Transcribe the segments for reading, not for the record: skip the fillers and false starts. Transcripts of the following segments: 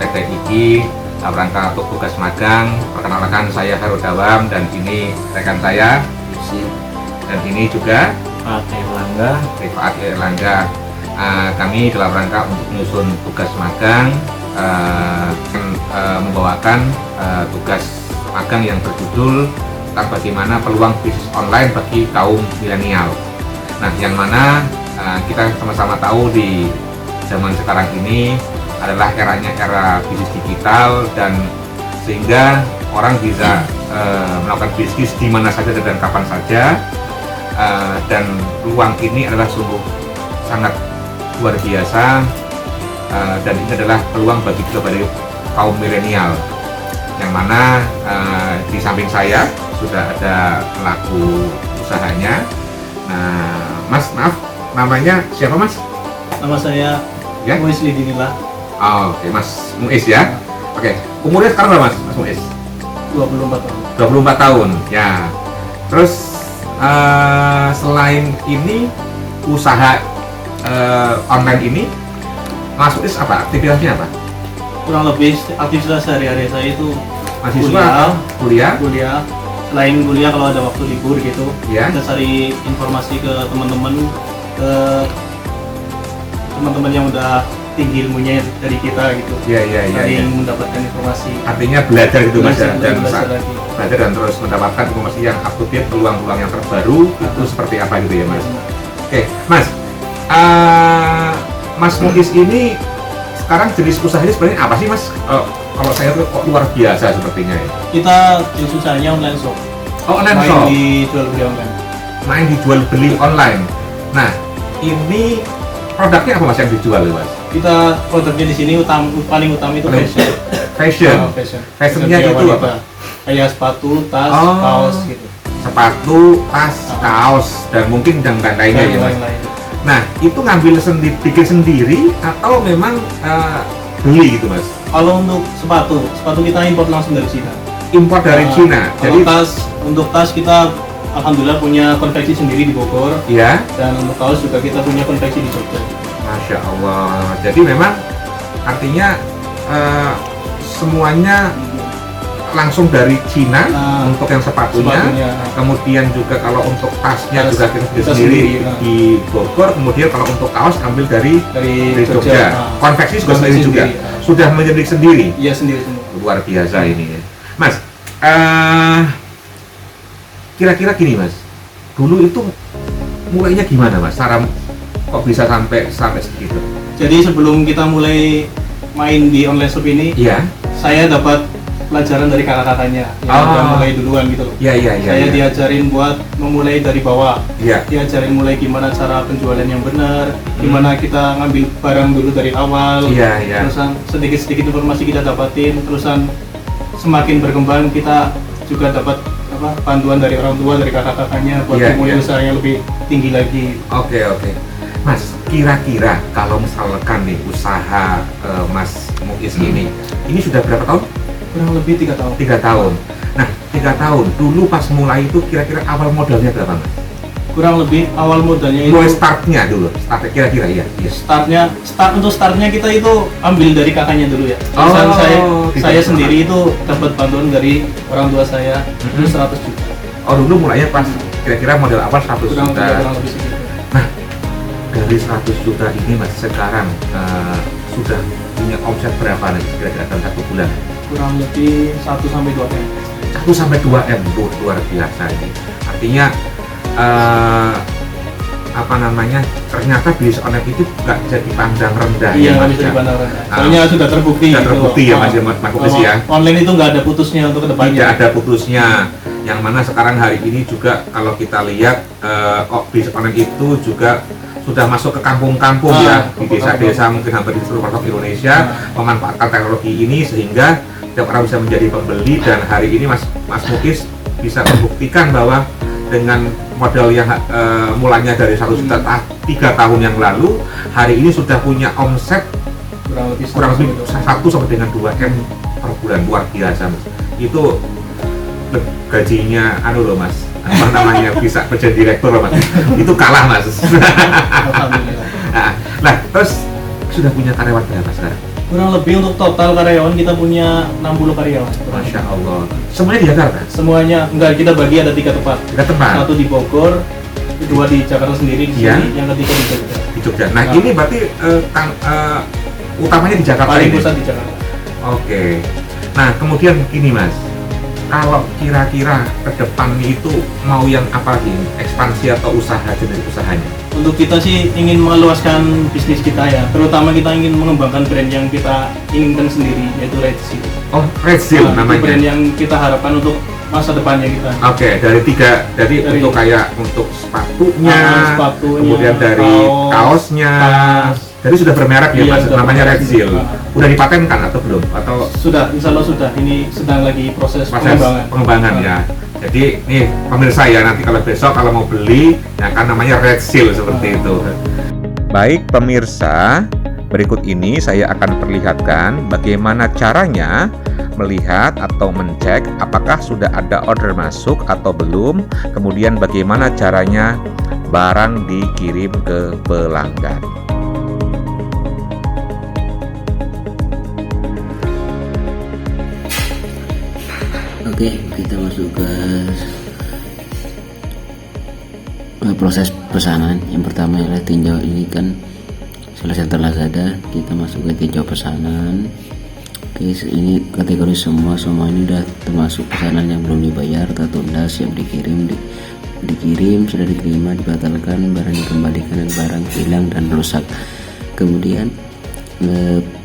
PTII dalam rangka untuk tugas magang. Perkenalkan, saya Harul Dawam dan ini rekan saya dan ini juga Rifaat Erlangga. Kami dalam rangka untuk menyusun tugas magang membawakan tugas magang yang berjudul tentang bagaimana peluang bisnis online bagi kaum milenial. Nah, yang mana kita sama-sama tahu di zaman sekarang ini adalah eranya era bisnis digital, dan sehingga orang bisa melakukan bisnis di mana saja dan kapan saja, dan peluang ini adalah sungguh sangat luar biasa, dan ini adalah peluang bagi kaum milenial, yang mana di samping saya sudah ada pelaku usahanya. Nah, Mas, maaf, namanya siapa, Mas? Nama saya Ya? Muiz Lidinillah. Oke, Mas Muiz ya. Oke, umurnya sekarang berapa, Mas Muiz? 24 tahun. 24 tahun, ya. Terus selain ini usaha online ini, Mas Muiz apa? Aktivitasnya apa? Kurang lebih aktivitas sehari-hari saya itu Mahasiswa? Kuliah? kuliah. Selain kuliah, kalau ada waktu libur gitu, Ya. kita cari informasi ke teman-teman yang udah tinggi ilmunya dari kita gitu. Iya. Saling mendapatkan informasi. Artinya belajar gitu, Mas, ya? Dan belajar lagi. belajar dan terus mendapatkan informasi yang up to date, peluang-peluang yang terbaru itu seperti apa gitu ya, Mas? Oke, Mas, Mas Muiz ini sekarang jenis usahanya sebenarnya apa sih, Mas? Kalau saya tuh kok luar biasa sepertinya ya. Kita jenis usahanya online shop. Oh, online Main shop, di jual beli online. main dijual beli online. Nah, ini produknya apa, Mas, yang dijual, Mas? Kita produknya di sini paling utama itu fashion. Fashion. Fashion. Fashionnya Fashion itu wanita. apa? Kayak sepatu, tas, Oh. kaos gitu. Sepatu, tas, kaos, dan mungkin dan lain-lainnya ya, Mas. Lain-lain. Nah, itu ngambil bikin sendiri atau memang beli gitu, Mas? Kalau untuk sepatu kita import langsung dari Cina. Impor dari Cina. Kalau Jadi untuk tas kita alhamdulillah punya konveksi sendiri di Bogor, ya, dan untuk kaos juga kita punya konveksi di Jogja. Masya Allah. Jadi memang artinya semuanya langsung dari Cina untuk yang sepatunya. Kemudian juga kalau untuk tasnya juga kita sendiri di Bogor. Kemudian kalau untuk kaos ambil dari Jogja. Konveksi juga sendiri juga. Sudah menjadi sendiri. Iya, sendiri semua. Luar biasa ini ya. Mas, kira-kira gini, Mas. Dulu itu mulainya gimana, Mas? Cara kok bisa sampai segitu? Jadi sebelum kita mulai main di online shop ini, Iya. saya dapat pelajaran dari kakak-kakaknya yang udah mulai duluan gitu. Iya. Saya diajarin buat memulai dari bawah. Iya. Diajarin mulai gimana cara penjualan yang benar, gimana kita ngambil barang dulu dari awal. Iya. Terusan sedikit-sedikit informasi kita dapatin, terusan semakin berkembang kita juga dapat panduan dari orang tua, dari kakak-kakaknya buat memulai usaha yang lebih tinggi lagi. Oke. Mas, kira-kira kalau misalkan nih usaha Mas Muiz ini sudah berapa tahun? Kurang lebih 3 tahun. 3 tahun. Nah, 3 tahun. Dulu pas mulai itu kira-kira awal modalnya berapa, Mas? Kurang lebih awal modalnya itu. Mulai startnya dulu. Kira-kira iya. Untuk startnya kita itu ambil dari kakaknya dulu ya. Misalnya saya sendiri itu dapat bantuan dari orang tua saya itu 100 juta. Oh, dulu mulainya pas kira-kira modal awal 100 Kurang juta. lebih segitu. Nah, dari 100 juta ini, Mas, sekarang sudah punya omset berapa nih kira-kira dalam 1 bulan? Kurang lebih 1-2 M. 1-2 M, luar biasa ini. Artinya ternyata bisnis online itu nggak bisa dipandang rendah. Iya, ya, nggak Mas, bisa ya? dipandang rendah. Soalnya sudah terbukti. Sudah terbukti ya, Mas Muiz ya. Online itu nggak ada putusnya untuk kedepannya. Tidak ada putusnya. Yang mana sekarang hari ini juga kalau kita lihat bisnis online itu juga sudah masuk ke kampung-kampung ya, di desa-desa mungkin hampir di seluruh pelosok Indonesia memanfaatkan teknologi ini sehingga setiap orang bisa menjadi pembeli. Dan hari ini Mas Muiz bisa membuktikan bahwa dengan modal yang mulanya dari 1 juta 3 tahun yang lalu, hari ini sudah punya omset kurang lebih 1 sampai dengan 2 M per bulan. Luar biasa, Mas. Itu gajinya loh, Mas, bisa menjadi direktur loh, Mas. Itu kalah, Mas. Alhamdulillah. Nah, terus sudah punya karyawan berapa sekarang? Kurang lebih untuk total karyawan kita punya 60 karyawan. Masya Allah. Semuanya di Jakarta? Semuanya enggak, kita bagi ada 3 tempat. 3 tempat. Satu di Bogor, kedua di Jakarta sendiri di Ya. sini, yang ketiga di Jogja. Di Jogja. Nah, ini berarti utamanya di Jakarta Paling ini. pusat di Jakarta. Oke. Nah, kemudian gini Mas, kalau kira-kira ke depan itu mau yang apa lagi? Ekspansi atau usaha jenis usahanya? Untuk kita sih ingin meluaskan bisnis kita ya, terutama kita ingin mengembangkan brand yang kita inginkan sendiri, yaitu Red Seal. Oh, Red Seal Itu namanya. brand yang kita harapkan untuk masa depannya kita. Oke, dari untuk kayak untuk sepatunya, sepatunya, kemudian dari kaosnya. Jadi sudah bermerek ya Iya, Mas, sudah namanya Red bermerek. Seal. Udah dipatenkan atau belum? Atau Sudah, insya Allah sudah. Ini sedang lagi proses pengembangan ya. Jadi nih pemirsa ya, nanti kalau besok kalau mau beli, ya kan namanya Red Seal seperti itu. Baik pemirsa, berikut ini saya akan perlihatkan bagaimana caranya melihat atau mencek apakah sudah ada order masuk atau belum, kemudian bagaimana caranya barang dikirim ke pelanggan. Oke, kita masuk ke proses pesanan. Yang pertama adalah tinjau, ini kan salah center Lazada, kita masuk ke tinjau pesanan. Oke, ini kategori semua ini udah termasuk pesanan yang belum dibayar, tertunda, siap dikirim, dikirim, sudah diterima, dibatalkan, barang dikembalikan, dan barang hilang dan rusak. Kemudian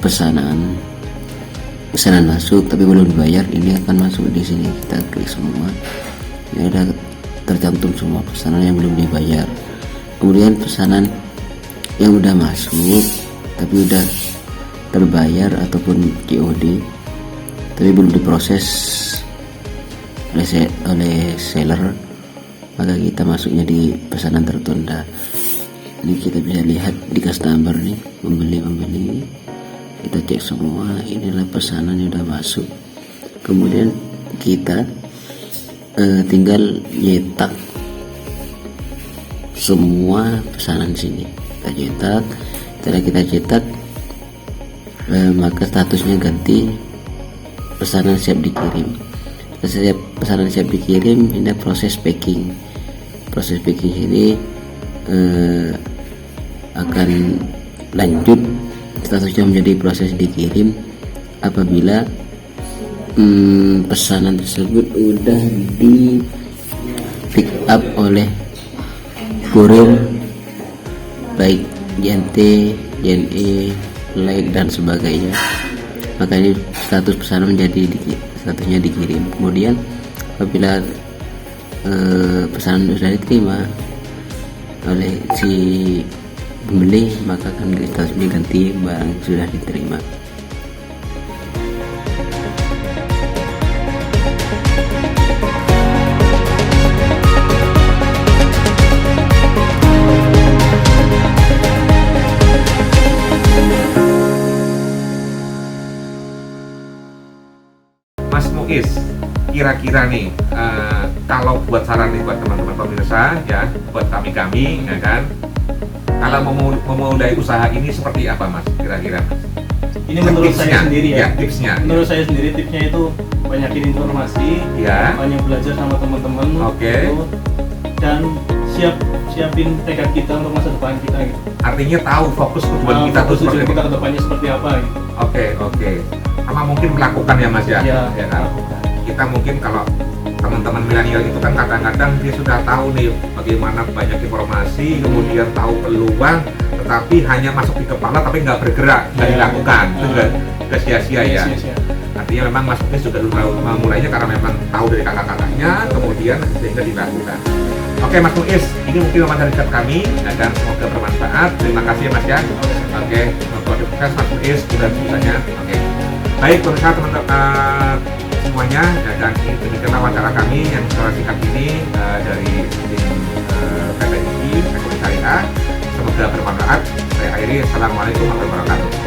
pesanan masuk tapi belum dibayar, ini akan masuk di sini. Kita klik semua, ini ada tercantum semua pesanan yang belum dibayar. Kemudian pesanan yang udah masuk tapi udah terbayar ataupun COD tapi belum diproses oleh seller, maka kita masuknya di pesanan tertunda. Ini kita bisa lihat di customer nih, pembeli, kita cek semua, inilah pesanan yang udah masuk. Kemudian kita tinggal nyetak semua pesanan sini, kita cetak. Setelah kita cetak, maka statusnya ganti pesanan siap dikirim. Setiap pesanan siap dikirim, ini proses packing. Proses packing ini akan lanjut, statusnya menjadi proses dikirim apabila pesanan tersebut udah di pick up oleh kurir baik JNT, JNE, Like dan sebagainya. Maka ini status pesanan menjadi statusnya dikirim. Kemudian apabila pesanan sudah diterima oleh si pembeli, maka akan kita diganti barang sudah diterima. Mas Muiz, kira-kira nih kalau buat saran nih buat teman-teman pemirsa ya, buat kami ya kan, kalau memulai usaha ini seperti apa Mas kira-kira? Ini menurut saya sendiri ya, tipsnya. Menurut saya sendiri tipsnya itu banyakin informasi, ya, banyak belajar sama teman-teman, Oke. gitu, dan siapin tekad kita untuk masa depan kita gitu. Artinya tahu fokus tujuan kita tuh fokus seperti tujuan kita apa. ke depannya seperti apa gitu. Oke. Sama mungkin melakukan ya Mas ya. Ya, Ya kan? melakukan. Kita mungkin kalau teman-teman milenial itu kan kadang-kadang dia sudah tahu nih bagaimana banyak informasi, kemudian tahu peluang, tetapi hanya masuk di kepala tapi nggak bergerak, nggak Ya, dilakukan, ya. itu udah sia-sia ya. Sia-sia. Artinya memang Mas Muiz sudah memulainya karena memang tahu dari kakak-kakaknya, kemudian sehingga dilakukan. Oke Mas Muiz, ini mungkin wawancara singkat kami, dan semoga bermanfaat. Terima kasih ya Mas ya. Oke, podcast Mas Muiz sudah ceritanya. Oke, baik pemirsa teman-teman semuanya, dan ini demikianlah wawancara kami yang secara singkat ini dari tim PPI Ekonomi Syariah. Semoga bermanfaat. Saya akhiri. Assalamualaikum warahmatullahi wabarakatuh.